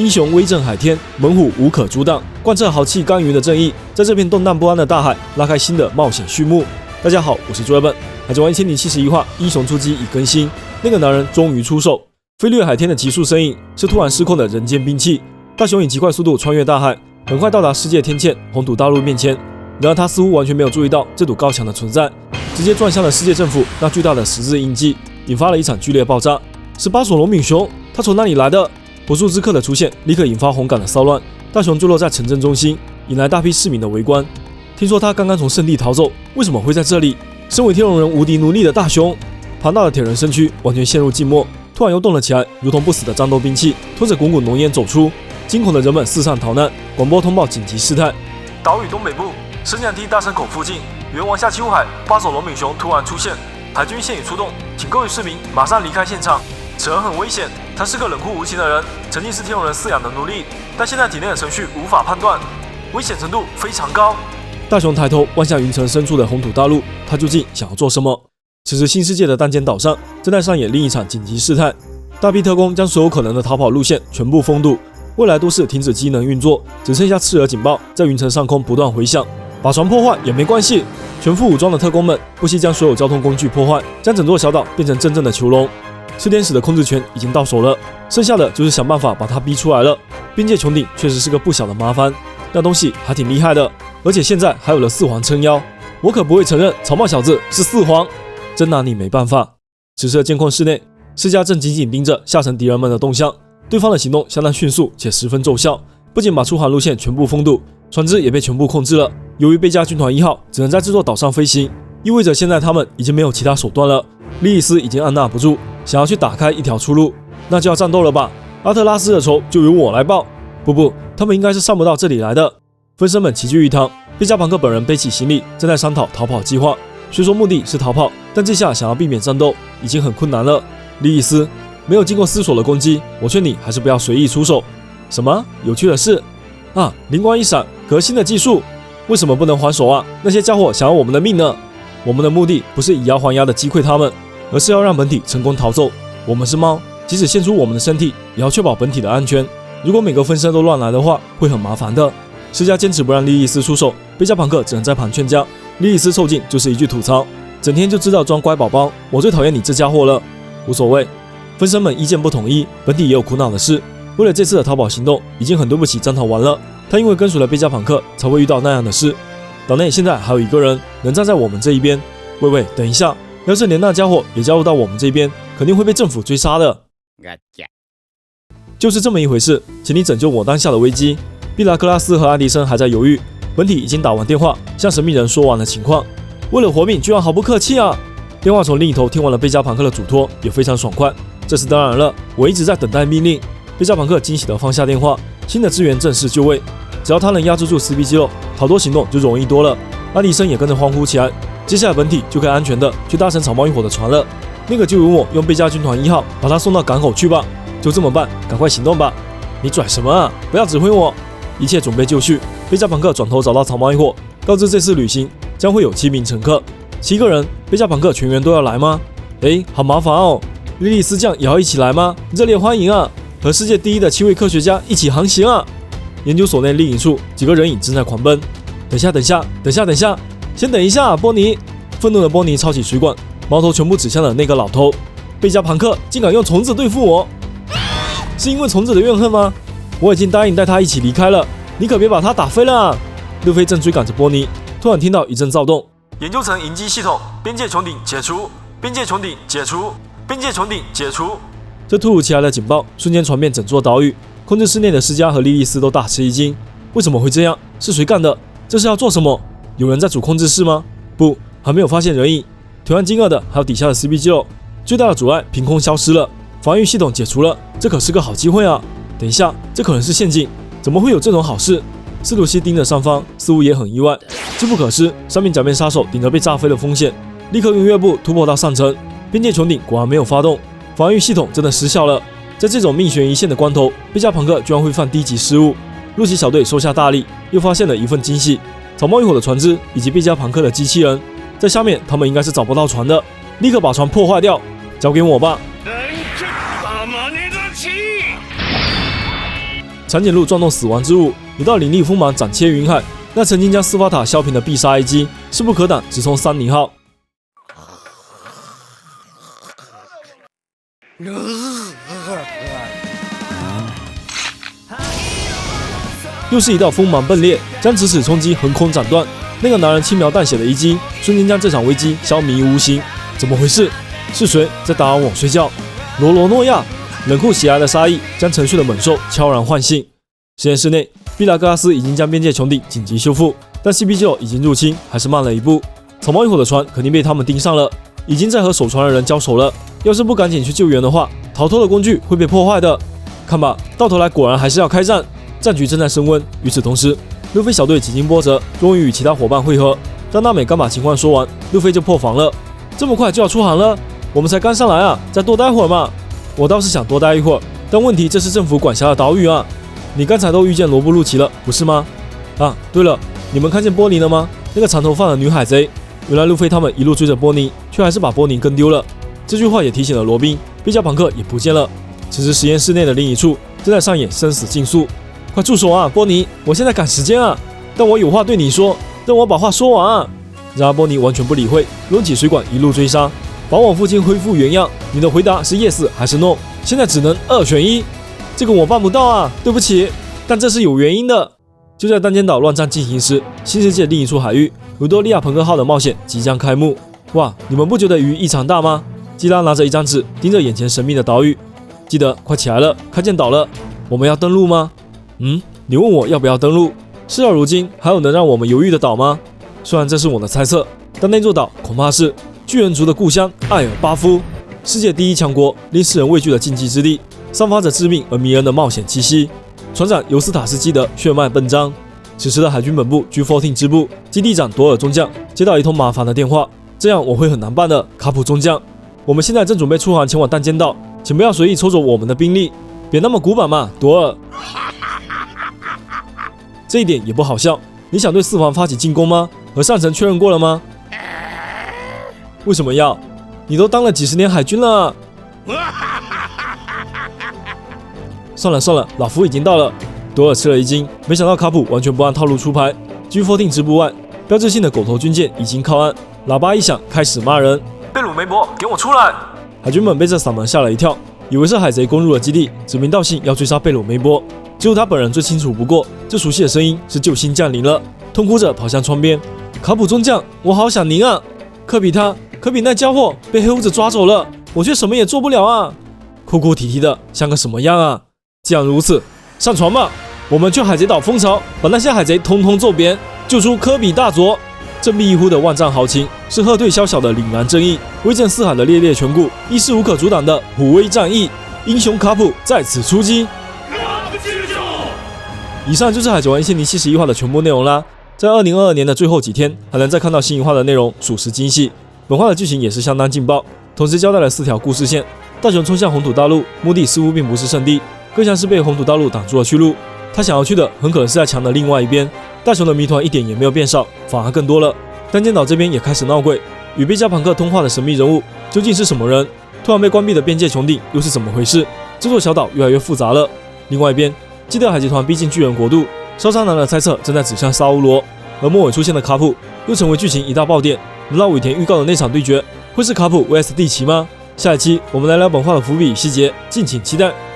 英雄威震海天，猛虎无可阻挡，贯彻豪气干云的正义，在这片动荡不安的大海拉开新的冒险序幕。大家好，我是朱文，海贼王1071话英雄出击已更新，那个男人终于出手。飞掠海天的急速身影是突然失控的人间兵器，大雄以极快速度穿越大海，很快到达世界天堑红土大陆面前。然而他似乎完全没有注意到这堵高墙的存在，直接撞向了世界政府那巨大的十字印记，引发了一场剧烈爆炸。是巴索罗敏雄，他从哪里来的？火树之客的出现立刻引发红港的骚乱，大雄坠落在城镇中心，引来大批市民的围观。听说他刚刚从圣地逃走，为什么会在这里？身为天龙人无敌奴隶的大雄，庞大的铁人身躯完全陷入静默，突然又动了起来，如同不死的战斗兵器，拖着滚滚浓烟走出。惊恐的人们四散逃难，广播通报紧急事态：岛屿东北部升降梯大声口附近，原王下七武海巴索罗敏雄突然出现，海军现已出动，请各位市民马上离开现场。此人很危险，他是个冷酷无情的人，曾经是天龙人饲养的奴隶，但现在体内的程序无法判断，危险程度非常高。大雄抬头望向云层深处的红土大陆，他究竟想要做什么？此时新世界的弹尖岛上正在上演另一场紧急事态，大批特工将所有可能的逃跑路线全部封堵，未来都市停止机能运作，只剩下刺耳警报在云层上空不断回响。把船破坏也没关系，全副武装的特工们不惜将所有交通工具破坏，将整座小岛变成真正的囚笼。赤天使的控制权已经到手了，剩下的就是想办法把他逼出来了。边界穹顶确实是个不小的麻烦，那东西还挺厉害的，而且现在还有了四皇撑腰，我可不会承认草帽小子是四皇，真拿你没办法。此时的监控室内，世家正紧紧盯着下层敌人们的动向，对方的行动相当迅速且十分奏效，不仅把出海路线全部封堵，船只也被全部控制了。由于贝加军团1号只能在这座岛上飞行，意味着现在他们已经没有其他手段了。莉莉丝已经按捺不住，想要去打开一条出路，那就要战斗了吧？阿特拉斯的仇就由我来报。不，他们应该是上不到这里来的。分身们齐聚一堂，贝加庞克本人背起行李，正在商讨逃跑计划。虽说目的是逃跑，但这下想要避免战斗已经很困难了。莉莉丝，没有经过思索的攻击，我劝你还是不要随意出手。什么？有趣的是啊，灵光一闪，革新的技术，为什么不能还手啊？那些家伙想要我们的命呢？我们的目的不是以牙还牙的击溃他们，而是要让本体成功逃走。我们是猫，即使献出我们的身体，也要确保本体的安全。如果每个分身都乱来的话，会很麻烦的。施加坚持不让莉莉丝出手，贝加庞克只能在旁劝架。莉莉丝凑近就是一句吐槽：整天就知道装乖宝宝，我最讨厌你这家伙了。无所谓，分身们意见不统一，本体也有苦恼的事。为了这次的逃跑行动，已经很对不起战逃丸了。他因为跟随了贝加庞克，才会遇到那样的事。岛内现在还有一个人能站在我们这一边。喂，等一下，要是连那家伙也加入到我们这边，肯定会被政府追杀的。就是这么一回事，请你拯救我当下的危机。毕拉克拉斯和爱迪生还在犹豫，本体已经打完电话，向神秘人说完了情况。为了活命，居然毫不客气啊！电话从另一头听完了贝加庞克的嘱托，也非常爽快。这是当然了，我一直在等待命令。贝加庞克惊喜地放下电话，新的支援正式就位。只要他能压制住CP肌肉，逃脱行动就容易多了。爱迪生也跟着欢呼起来。接下来本体就可以安全的去搭乘草帽一伙的船了。那个就由我用贝加军团1号把他送到港口去吧。就这么办，赶快行动吧！你拽什么啊？不要指挥我！一切准备就绪。贝加庞克转头找到草帽一伙，告知这次旅行将会有7名乘客，7个人。贝加庞克全员都要来吗？好麻烦哦。莉莉丝酱也要一起来吗？热烈欢迎啊！和世界第一的7位科学家一起航行啊！研究所内另一处，几个人影正在狂奔。等下，先等一下，波尼！愤怒的波尼抄起水管，矛头全部指向了那个老头。贝加庞克竟敢用虫子对付我，是因为虫子的怨恨吗？我已经答应带他一起离开了，你可别把他打飞了啊！路飞正追赶着波尼，突然听到一阵躁动。研究层迎击系统，边界穹顶解除，边界穹顶解除，边界穹顶解除。这突如其来的警报瞬间传遍整座岛屿，控制室内的施加和莉莉丝都大吃一惊。为什么会这样？是谁干的？这是要做什么？有人在主控制室吗？不，还没有发现人影。同样惊愕的还有底下的 CP 肌肉，最大的阻碍凭空消失了，防御系统解除了，这可是个好机会啊！等一下，这可能是陷阱，怎么会有这种好事？斯鲁西盯着上方，似乎也很意外。机不可失，3名假面杀手顶着被炸飞的风险，立刻用月步突破到上层。边界穹顶果然没有发动，防御系统真的失效了。在这种命悬一线的关头，贝加庞克居然会犯低级失误。陆奇小队收下大力，又发现了一份惊喜：草帽一伙的船只以及贝加庞克的机器人，在下面他们应该是找不到船的。立刻把船破坏掉，交给我吧！强碱路撞动死亡之物，一道凌厉锋芒斩切云海。那曾经将斯巴塔削平的必杀 A 击，势不可挡，直冲三尼号。又是一道锋芒迸裂，将咫尺冲击横空斩断。那个男人轻描淡写的一击，瞬间将这场危机消弭无形。怎么回事？是谁在打扰我睡觉？罗罗诺亚！冷酷喜爱的杀意将沉睡的猛兽悄然唤醒。实验室内，毕达哥拉斯已经将边界穹顶紧急修复，但 CP9 已经入侵，还是慢了一步。草帽一伙的船肯定被他们盯上了，已经在和守船的人交手了。要是不赶紧去救援的话，逃脱的工具会被破坏的。看吧，到头来果然还是要开战。战局正在升温。与此同时，路飞小队几经波折，终于与其他伙伴会合。当娜美刚把情况说完，路飞就破防了。这么快就要出航了？我们才刚上来啊，再多待会儿嘛。我倒是想多待一会儿，但问题这是政府管辖的岛屿啊。你刚才都遇见罗布路奇了，不是吗？啊，对了，你们看见波尼了吗？那个长头发的女海贼。原来路飞他们一路追着波尼，却还是把波尼跟丢了。这句话也提醒了罗宾，贝加庞克也不见了。此时实验室内的另一处正在上演生死竞速。快住手啊，波尼！我现在赶时间啊，但我有话对你说，让我把话说完啊！然而波尼完全不理会，抡起水管一路追杀，把我父亲恢复原样。你的回答是 yes 还是 no？ 现在只能2选1，这个我办不到啊，对不起，但这是有原因的。就在单间岛乱战进行时，新世界另一处海域，维多利亚朋克号的冒险即将开幕。哇，你们不觉得鱼异常大吗？基拉拿着一张纸，盯着眼前神秘的岛屿。记得快起来了，看见岛了，我们要登陆吗？你问我要不要登陆？事到如今，还有能让我们犹豫的岛吗？虽然这是我的猜测，但那座岛恐怕是巨人族的故乡艾尔巴夫，世界第一强国，令世人畏惧的禁忌之地，散发着致命而迷人的冒险气息。船长尤斯塔斯基德血脉奔张。此时的海军本部 G14 支部基地长多尔中将接到一通麻烦的电话，这样我会很难办的，卡普中将。我们现在正准备出航前往弹间岛，请不要随意抽走我们的兵力，别那么古板嘛，多尔。这一点也不好笑，你想对四方发起进攻吗？和上层确认过了吗？为什么要？你都当了几十年海军了。算了，老夫已经到了。多尔吃了一惊，没想到卡普完全不按套路出牌。G14 支部外，标志性的狗头军舰已经靠岸，喇叭一响，开始骂人。贝鲁梅伯，给我出来！海军们被这嗓门吓了一跳，以为是海贼攻入了基地，指名道姓要追杀贝鲁梅伯。只有他本人最清楚不过，这熟悉的声音是救星降临了，痛哭着跑向窗边。卡普中将，我好想您啊！科比那家伙被黑胡子抓走了，我却什么也做不了啊！哭哭啼啼的，像个什么样啊？既然如此，上船吧，我们去海贼岛蜂巢，把那些海贼通通揍扁，救出科比大佐。振臂一呼的万丈豪情，是喝退宵小的凛然正义，威震四海的烈烈颧骨，亦是无可阻挡的虎威战役。英雄卡普在此出击。以上就是《海贼王1071话》的全部内容啦。在2022年的最后几天，还能再看到新一话的内容，属实惊喜。本话的剧情也是相当劲爆，同时交代了4条故事线。大雄冲向红土大陆，目的似乎并不是圣地，更像是被红土大陆挡住了去路。他想要去的很可能是在墙的另外一边。大雄的谜团一点也没有变少，反而更多了。单间岛这边也开始闹鬼，与贝加庞克通话的神秘人物究竟是什么人？突然被关闭的边界穹顶又是怎么回事？这座小岛越来越复杂了。另外一边，基德海贼团逼近巨人国度，烧杀男的猜测正在指向沙乌罗，而末尾出现的卡普又成为剧情一大爆点。难道尾田预告的那场对决会是卡普 vs 蒂奇吗？下一期我们来聊本画的伏笔与细节，敬请期待。